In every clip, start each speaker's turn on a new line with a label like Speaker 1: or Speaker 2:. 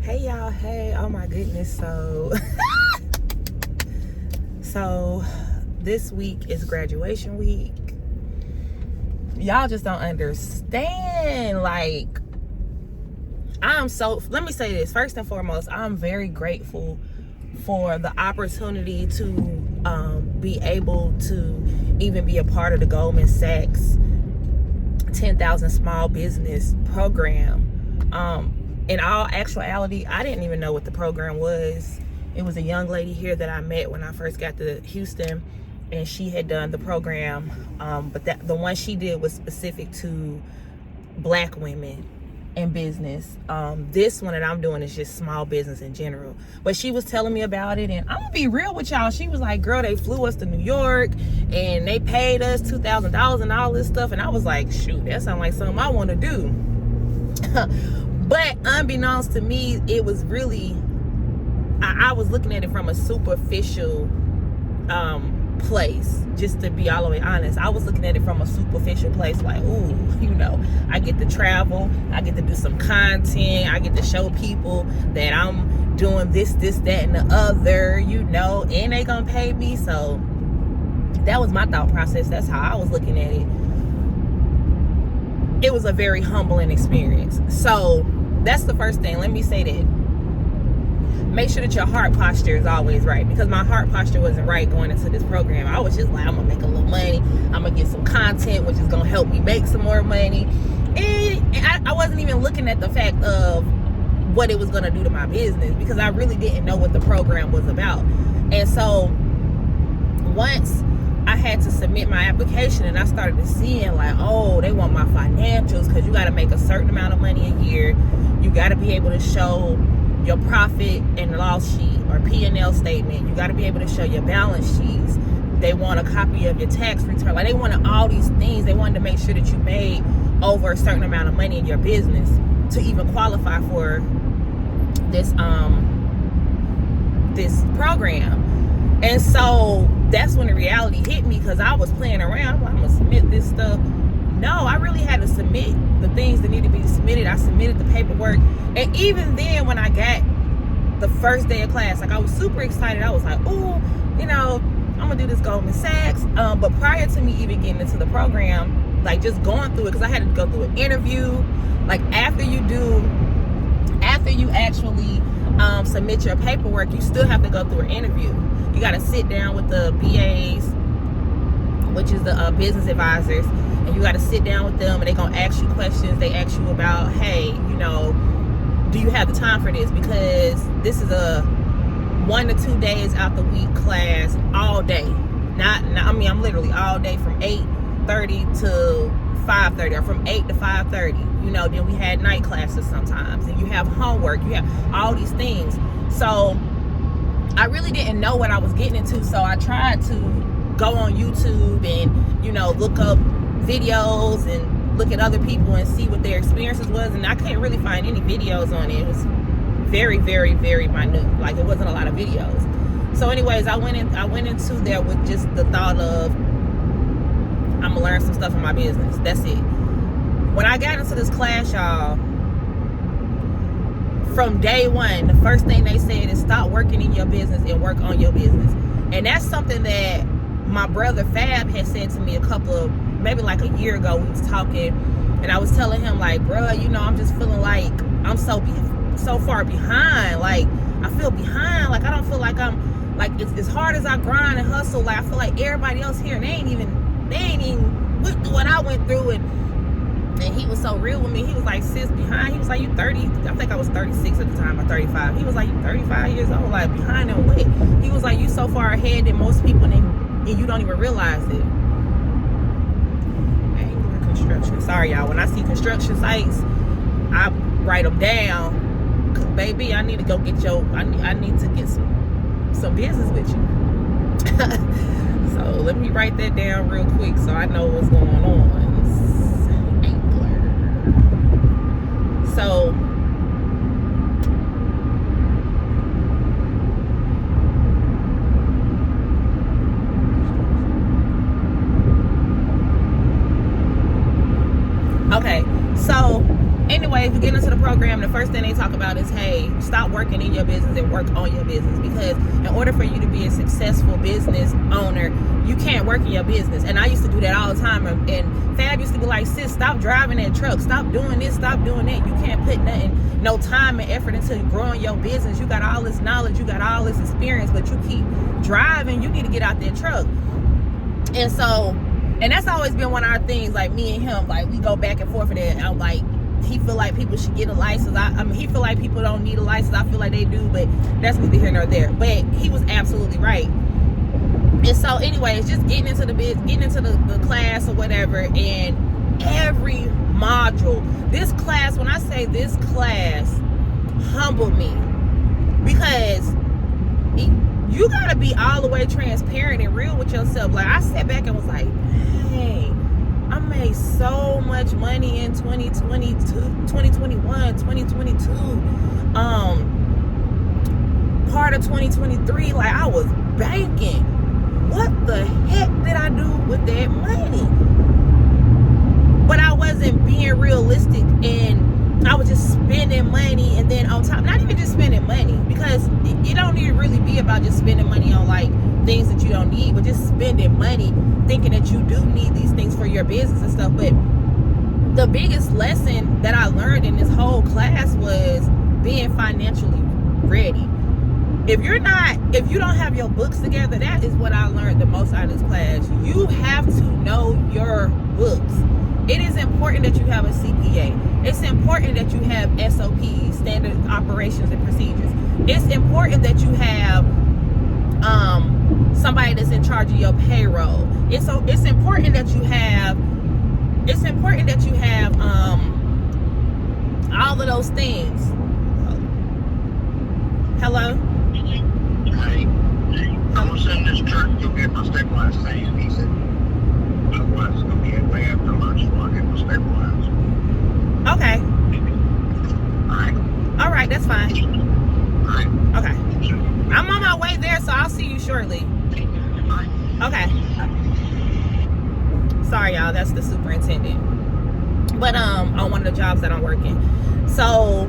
Speaker 1: Hey y'all, hey, oh my goodness. So this week is graduation week. Y'all just don't understand. Like, let me say this first and foremost, I'm very grateful for the opportunity to be able to even be a part of the Goldman Sachs 10,000 Small Business Program. In all actuality, I didn't even know what the program was. It was a young lady here that I met when I first got to Houston, and she had done the program, but the one she did was specific to Black women in business. This one that I'm doing is just small business in general. But she was telling me about it, and I'm gonna be real with y'all. She was like, girl, they flew us to New York and they paid us $2,000 and all this stuff. And I was like, shoot, that sounds like something I want to do. But unbeknownst to me, it was really, I was looking at it from a superficial place, just to be all the way honest. I was looking at it from a superficial place, like, ooh, I get to travel, I get to do some content, I get to show people that I'm doing this, that, and the other, and they gonna pay me. So that was my thought process. That's how I was looking at it. It was a very humbling experience. So that's the first thing. Let me say that. Make sure that your heart posture is always right, because my heart posture wasn't right going into this program. I was just like, I'm gonna make a little money, I'm gonna get some content which is gonna help me make some more money, and I wasn't even looking at the fact of what it was gonna do to my business, because I really didn't know what the program was about. And so once I had to submit my application and I started to seeing like, oh, they want my financials, because you got to make a certain amount of money a year, you got to be able to show your profit and loss sheet or P&L statement, you got to be able to show your balance sheets, they want a copy of your tax return, like they wanted all these things. They wanted to make sure that you made over a certain amount of money in your business to even qualify for this this program. And so that's when the reality hit me, because I was playing around. I'm like, I'm gonna submit this stuff. No, I really had to submit the things that needed to be submitted. I submitted the paperwork. And even then, when I got the first day of class, like, I was super excited. I was like, oh, I'm gonna do this Goldman Sachs. But prior to me even getting into the program, like just going through it, because I had to go through an interview. Like after you actually submit your paperwork, you still have to go through an interview. You got to sit down with the BAs, which is the business advisors, and you got to sit down with them, and they're going to ask you questions. They ask you about, hey, do you have the time for this? Because this is a 1 to 2 days out the week class all day. I'm literally all day from 8:30 to 5:30, or from 8 to 5:30. Then we had night classes sometimes, and you have homework, you have all these things. So I really didn't know what I was getting into, so I tried to go on YouTube and, look up videos and look at other people and see what their experiences was, and I couldn't really find any videos on it. It was very, very, very minute. Like, it wasn't a lot of videos. So anyways, I went into there with just the thought of, I'm gonna learn some stuff in my business. That's it. When I got into this class, y'all, from day one, the first thing they said is stop working in your business and work on your business. And that's something that my brother Fab had said to me maybe like a year ago. We was talking, and I was telling him, like, bro, I'm just feeling like I'm so far behind. Like, I feel behind. Like, I don't feel like I'm, like, as hard as I grind and hustle, like, I feel like everybody else here, they ain't even went through what I went through. And he was so real with me. He was like, sis, behind. He was like, you 30. I think I was 36 at the time, or 35. He was like, you 35 years old, like, behind them what? He was like, you so far ahead than most people, and you don't even realize it. Angler construction. Sorry, y'all. When I see construction sites, I write them down. Cause baby, I need to go get I need to get some business with you. So let me write that down real quick so I know what's going on. So okay, so anyways, we get into the program, the first thing they talk about is, hey, stop working in your business and work on your business, because in order for you to be a successful business owner, you can't work in your business. And I used to do that all the time, and Fab used to be like, sis, stop driving that truck, stop doing this, stop doing that. You can't put no time and effort into growing your business. You got all this knowledge, you got all this experience, but you keep driving. You need to get out that truck. And so, and that's always been one of our things, like me and him, like we go back and forth with it. I'm like, he feel like people should get a license. I mean, he feel like people don't need a license. I feel like they do, but that's neither here nor there. But he was absolutely right. And so anyways, just getting into the class or whatever, and every module, this class, when I say this class humbled me, because you gotta be all the way transparent and real with yourself. Like, I sat back and was like, dang, I made so much money in 2022, 2021, 2022. Part of 2023, like, I was banking. What the heck did I do with that money? But I wasn't being realistic, and I was just spending money, and then on top, not even just spending money, because it don't even really be about just spending money on like things that you don't need, but just spending money thinking that you do need these things for your business and stuff. But the biggest lesson that I learned in this whole class was being financially ready. If you don't have your books together, that is what I learned the most out of this class. You have to know your books. It is important that you have a CPA. It's important that you have SOPs, standard operations and procedures. It's important that you have somebody that's in charge of your payroll. It's important that you have all of those things. Hello?
Speaker 2: Hey, I'm gonna send this truck to get my stabilized thing. He said, otherwise it's gonna be at way after lunch before I get my stabilized.
Speaker 1: Okay.
Speaker 2: Alright.
Speaker 1: Alright, that's fine.
Speaker 2: Alright.
Speaker 1: Okay. I'm on my way there, so I'll see you shortly. Okay. Sorry, y'all, that's the superintendent. But on one of the jobs that I'm working. So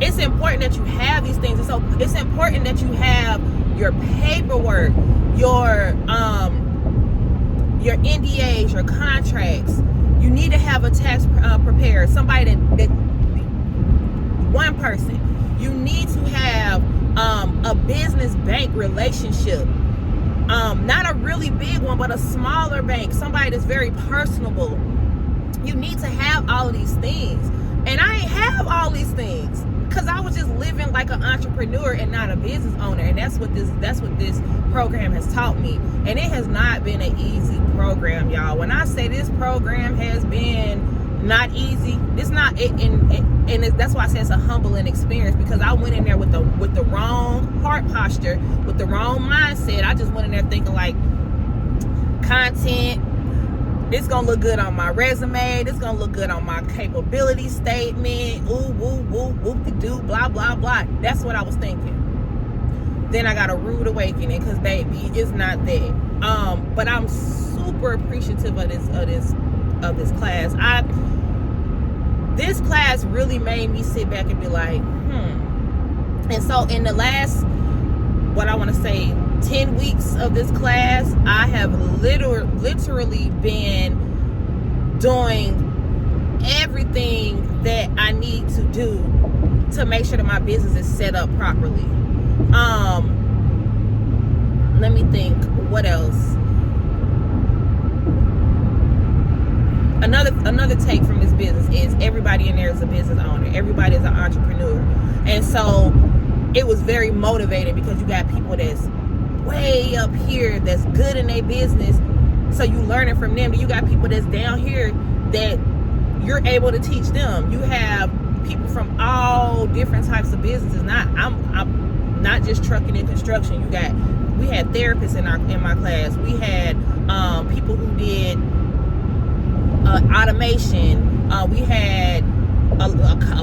Speaker 1: it's important that you have these things. So it's important that you have your paperwork, your NDAs, your contracts. You need to have a tax preparer, somebody that one person. You need to have a business bank relationship. Not a really big one, but a smaller bank, somebody that's very personable. You need to have all of these things. And I ain't have all these things because I was just living like an entrepreneur and not a business owner. And that's what this program has taught me. And it has not been an easy program, y'all. When I say this program has been not easy, it's not it, and that's why I say it's a humbling experience, because I went in there with the wrong heart posture, with the wrong mindset. I just went in there thinking like, content, this gonna look good on my resume, this gonna look good on my capability statement, ooh, woo, woo, whoop-de-doo, blah, blah, blah. That's what I was thinking. Then I got a rude awakening, because baby, it's not that. But I'm super appreciative of this class. This class really made me sit back and be like, And so in the last, what I want to say, 10 weeks of this class, I have literally been doing everything that I need to do to make sure that my business is set up properly. Let me think, what else? Another take from this business is everybody in there is a business owner. Everybody is an entrepreneur. And so it was very motivating, because you got people that's way up here that's good in their business, so you learning from them. You got people that's down here that you're able to teach them. You have people from all different types of businesses. I'm not just trucking and construction. We had therapists in my class. We had people who did automation. We had a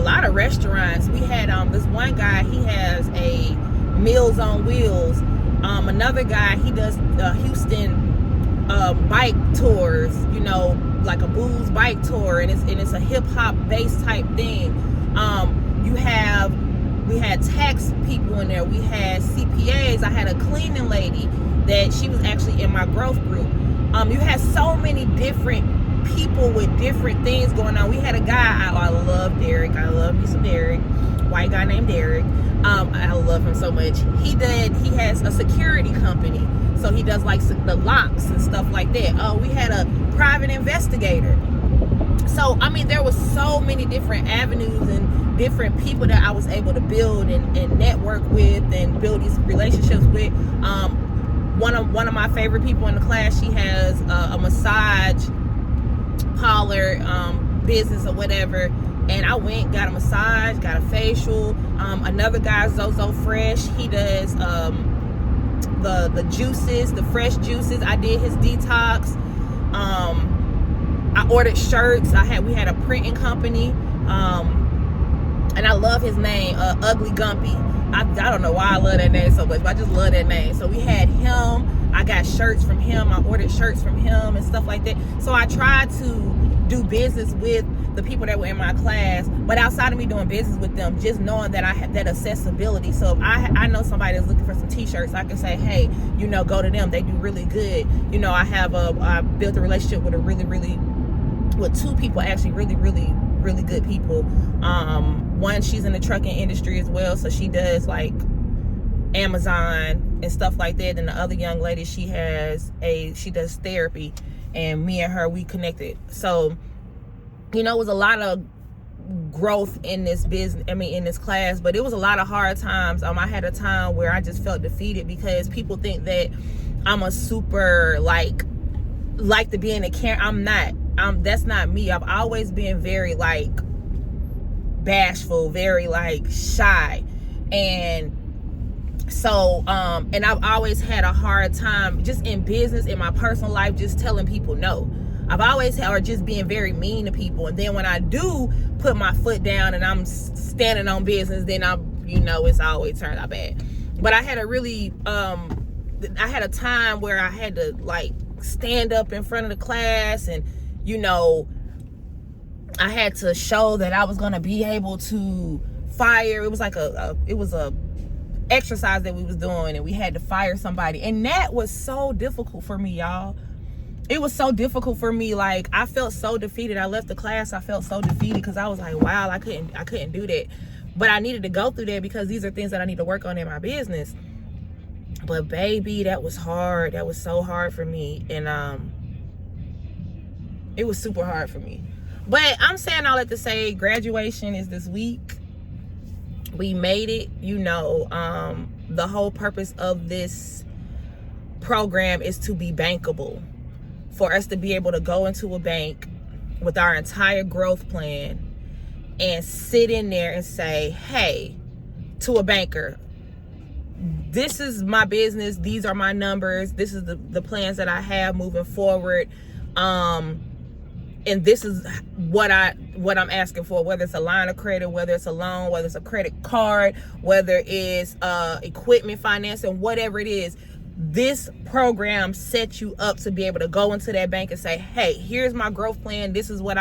Speaker 1: lot of restaurants. We had this one guy, he has a Meals on Wheels. Another guy, he does Houston bike tours, like a booze bike tour, and it's a hip hop bass type thing. We had tax people in there. We had CPAs. I had a cleaning lady that she was actually in my growth group. You had so many different people with different things going on. We had a guy, I love Derek. I love me some Derek. White guy named Derek. I love him so much. He has a security company. So he does like the locks and stuff like that. We had a private investigator. So, I mean, there was so many different avenues and different people that I was able to build and network with and build these relationships with. One of my favorite people in the class, she has a massage parlor business or whatever, and I went, got a massage, got a facial. Another guy, Zozo Fresh, he does the juices, the fresh juices. I did his detox. I ordered shirts. We had a printing company, and I love his name, Ugly Gumpy. I don't know why I love that name so much, but I just love that name. So we had him. I got shirts from him. I ordered shirts from him and stuff like that. So I tried to do business with the people that were in my class, but outside of me doing business with them, just knowing that I have that accessibility. So if I know somebody that's looking for some t-shirts, I can say, hey, go to them. They do really good. I built a relationship with with two people, actually really good people. One, she's in the trucking industry as well, so she does like Amazon and stuff like that. And the other young lady, she does therapy, and me and her, we connected. So it was a lot of growth in this business, in this class, but it was a lot of hard times. I had a time where I just felt defeated because people think that I'm a super like to be in a camp. I'm not. That's not me. I've always been very like bashful, very like shy, and so and I've always had a hard time just in business, in my personal life, just telling people no. I've always had, or just being very mean to people, and then when I do put my foot down and I'm standing on business, then it's always turned out bad. But I had a time where I had to like stand up in front of the class, and I had to show that I was going to be able to fire. It was like a exercise that we was doing, and we had to fire somebody, and that was so difficult for me, y'all. It was so difficult for me. Like, I felt so defeated. I left the class, I felt so defeated because I was like, wow, I couldn't do that. But I needed to go through that because these are things that I need to work on in my business. But baby, that was hard. That was so hard for me. And it was super hard for me. But I'm saying all that to say, graduation is this week. We made it. The whole purpose of this program is to be bankable. For us to be able to go into a bank with our entire growth plan and sit in there and say, hey, to a banker, this is my business, these are my numbers, this is the plans that I have moving forward, and this is what I'm asking for, whether it's a line of credit, whether it's a loan, whether it's a credit card, whether it's equipment financing, whatever it is. This program sets you up to be able to go into that bank and say, hey, here's my growth plan. This is what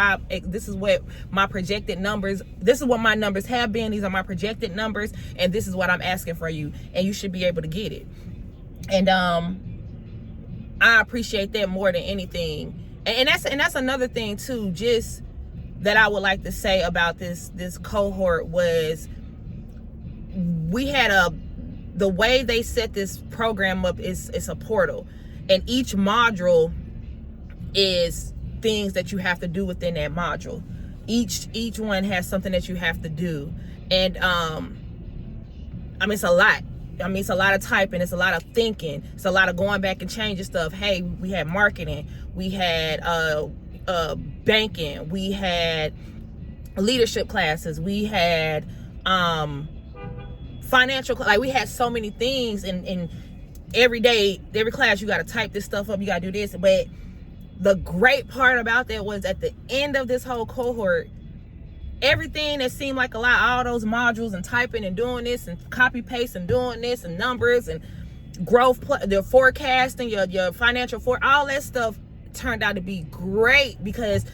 Speaker 1: my projected numbers, this is what my numbers have been. These are my projected numbers, and this is what I'm asking for you. And you should be able to get it. And I appreciate that more than anything. And that's another thing too, just that I would like to say about this cohort was the way they set this program up is a portal, and each module is things that you have to do within that module. Each one has something that you have to do, and it's a lot. It's a lot of typing, it's a lot of thinking, it's a lot of going back and changing stuff. Hey, we had marketing, we had banking, we had leadership classes, we had financial, like we had so many things, and every day, every class, you got to type this stuff up, you got to do this. But the great part about that was at the end of this whole cohort, everything that seemed like a lot, all those modules and typing and doing this and copy paste and doing this and numbers and growth, the forecasting, your financial all that stuff, turned out to be great, because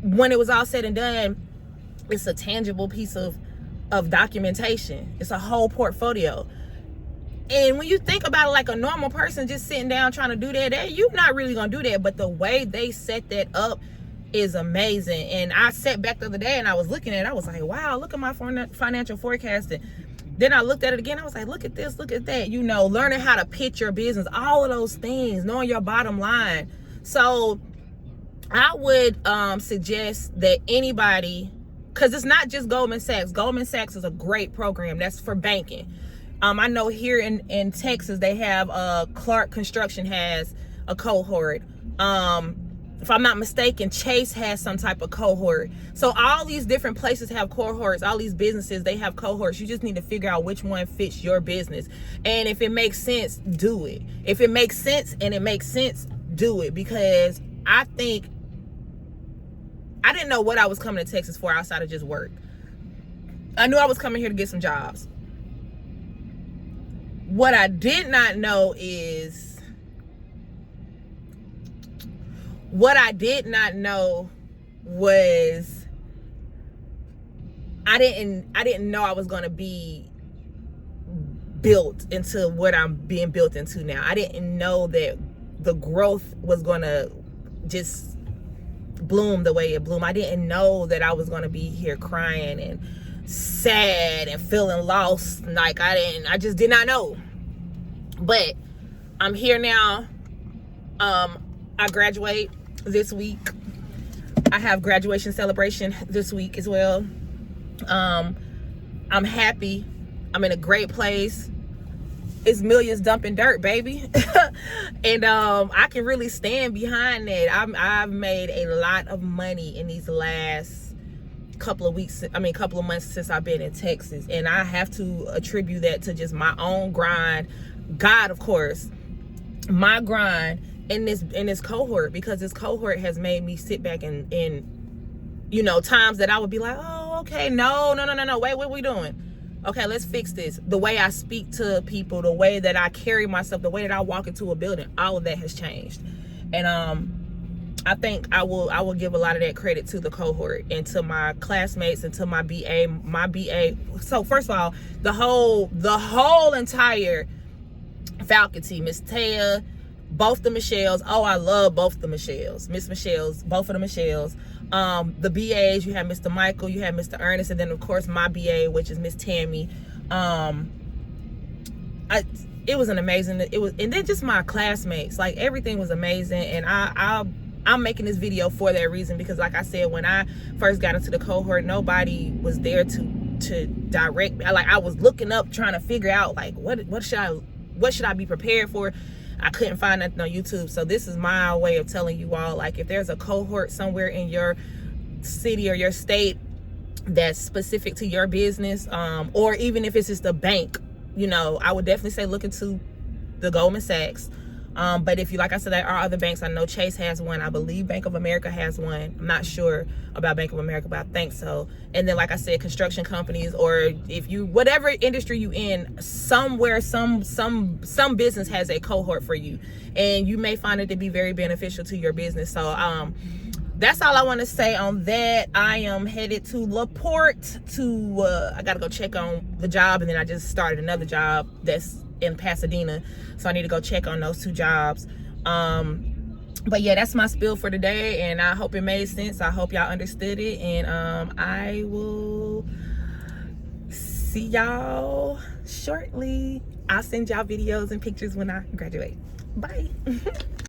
Speaker 1: when it was all said and done, it's a tangible piece of documentation. It's a whole portfolio. And when you think about it, like a normal person just sitting down trying to do that, you're not really gonna do that. But the way they set that up is amazing. And I sat back the other day and I was looking at it. I was like, wow, look at my financial forecasting. Then I looked at it again. I was like, look at this, look at that. You know, learning how to pitch your business, all of those things, knowing your bottom line. So I would suggest that anybody, because it's not just Goldman Sachs. Goldman Sachs is a great program. That's for banking. I know here in Texas, they have Clark Construction has a cohort. If I'm not mistaken, Chase has some type of cohort. So all these different places have cohorts. All these businesses, they have cohorts. You just need to figure out which one fits your business. And if it makes sense, do it. If it makes sense and it makes sense, do it. Because I think I didn't know what I was coming to Texas for outside of just work. I knew I was coming here to get some jobs. What I did not know was I didn't know I was going to be built into what I'm being built into now. I didn't know that the growth was going to just bloom the way it bloomed. I didn't know that I was going to be here crying and sad and feeling lost. Like I just did not know. But I'm here now. I graduate this week. I have graduation celebration this week as well. I'm happy. I'm in a great place. It's millions dumping dirt, baby. And I can really stand behind that. I've made a lot of money in these last couple of months since I've been in Texas. And I have to attribute that to just my own grind. God, of course, my grind in this cohort, because this cohort has made me sit back in times that I would be like, oh, okay, no, wait, what are we doing? Okay, let's fix this. The way I speak to people, the way that I carry myself, the way that I walk into a building, all of that has changed. And I think I will give a lot of that credit to the cohort and to my classmates and to my BA. So first of all, the whole entire faculty, Miss Taya, both the Michelles. Oh, I love both the Michelles. Miss Michelles, both of the Michelles. The BAs, you have Mr. Michael, you have Mr. Ernest, and then of course my BA, which is Miss Tammy. It was an amazing. And then just my classmates, like everything was amazing. And I'm making this video for that reason, because like I said, when I first got into the cohort, nobody was there to direct me. I was looking up, trying to figure out like what should I be prepared for. I couldn't find nothing on YouTube. So this is my way of telling you all, like, if there's a cohort somewhere in your city or your state that's specific to your business, or even if it's just a bank, I would definitely say look into the Goldman Sachs. But if you, like I said, there are other banks. I know Chase has one. I believe Bank of America has one. I'm not sure about Bank of America, but I think so. And then, like I said, construction companies, or if you, whatever industry you in, somewhere, some business has a cohort for you, and you may find it to be very beneficial to your business. So, that's all I want to say on that. I am headed to LaPorte I got to go check on the job, and then I just started another job that's in Pasadena, so I need to go check on those two jobs. But yeah, that's my spiel for today, and I hope it made sense. I hope y'all understood it, and I will see y'all shortly. I'll send y'all videos and pictures when I graduate. Bye.